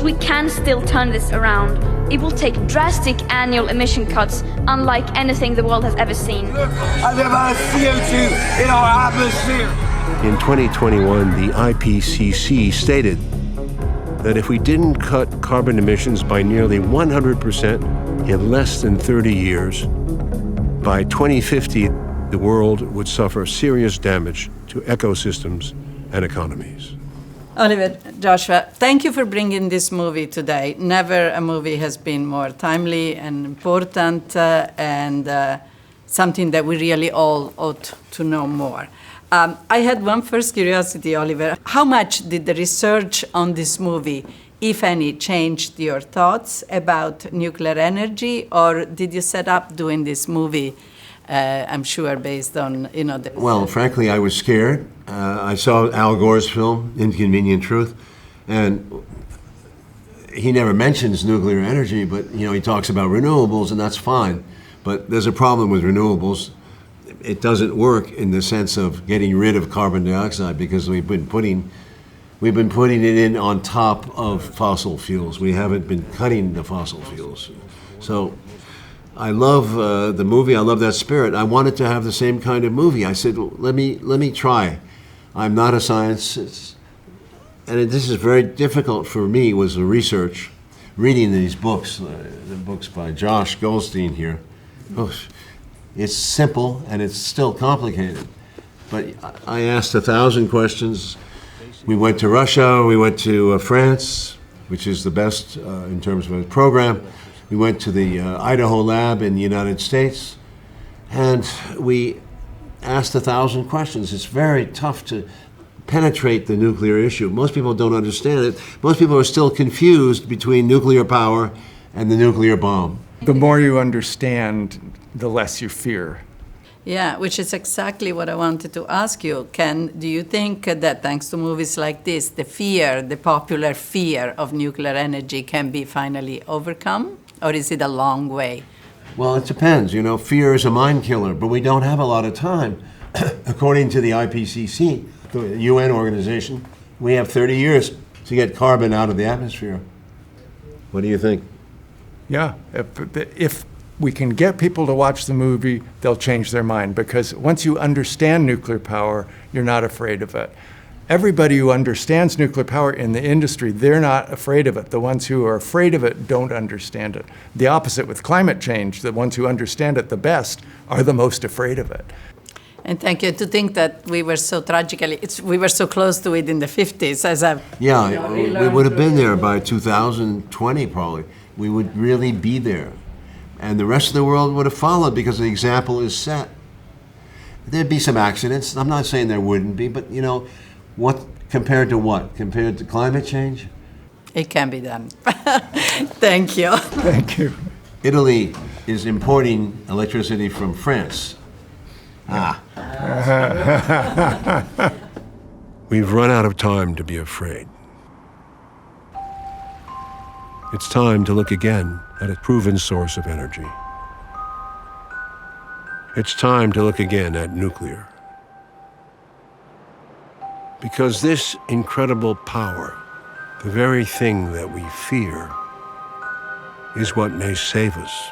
we can still turn this around. It will take drastic annual emission cuts unlike anything the world has ever seen. Look, and the amount of CO2 in our atmosphere. In 2021, the IPCC stated that if we didn't cut carbon emissions by nearly 100% in less than 30 years, by 2050, the world would suffer serious damage to ecosystems and economies. Oliver, Joshua, thank you for bringing this movie today. Never a movie has been more timely and important and something that we really all ought to know more. I had one first curiosity, Oliver. How much did the research on this movie, if any, changed your thoughts about nuclear energy, or did you set up doing this movie, I'm sure, based on, the... Well, frankly, I was scared. I saw Al Gore's film, Inconvenient Truth, and he never mentions nuclear energy, but, he talks about renewables, and that's fine. But there's a problem with renewables. It doesn't work in the sense of getting rid of carbon dioxide because we've been putting it in on top of fossil fuels. We haven't been cutting the fossil fuels. So I love the movie. I love that spirit. I wanted to have the same kind of movie. I said, well, let me try. I'm not a scientist, and this is very difficult for me. Was the research, reading these books, the books by Josh Goldstein here. Oh, it's simple and it's still complicated. But I asked 1,000 questions. We went to Russia, we went to France, which is the best in terms of a program. We went to the Idaho lab in the United States, and we asked 1,000 questions. It's very tough to penetrate the nuclear issue. Most people don't understand it. Most people are still confused between nuclear power and the nuclear bomb. The more you understand, the less you fear. Yeah, which is exactly what I wanted to ask you. Do you think that thanks to movies like this, the popular fear of nuclear energy can be finally overcome? Or is it a long way? Well, it depends. Fear is a mind killer, but we don't have a lot of time. According to the IPCC, the UN organization, we have 30 years to get carbon out of the atmosphere. What do you think? Yeah, if we can get people to watch the movie, they'll change their mind, because once you understand nuclear power, you're not afraid of it. Everybody who understands nuclear power in the industry, they're not afraid of it. The ones who are afraid of it don't understand it. The opposite with climate change, the ones who understand it the best are the most afraid of it. And thank you. To think that we were so close to it in the 50s as a... Yeah, we would have been there by 2020 probably. We would really be there. And the rest of the world would have followed because the example is set. There'd be some accidents. I'm not saying there wouldn't be, but what? Compared to climate change? It can be done. Thank you. Thank you. Italy is importing electricity from France. We've run out of time to be afraid. It's time to look again at a proven source of energy. It's time to look again at nuclear. Because this incredible power, the very thing that we fear, is what may save us.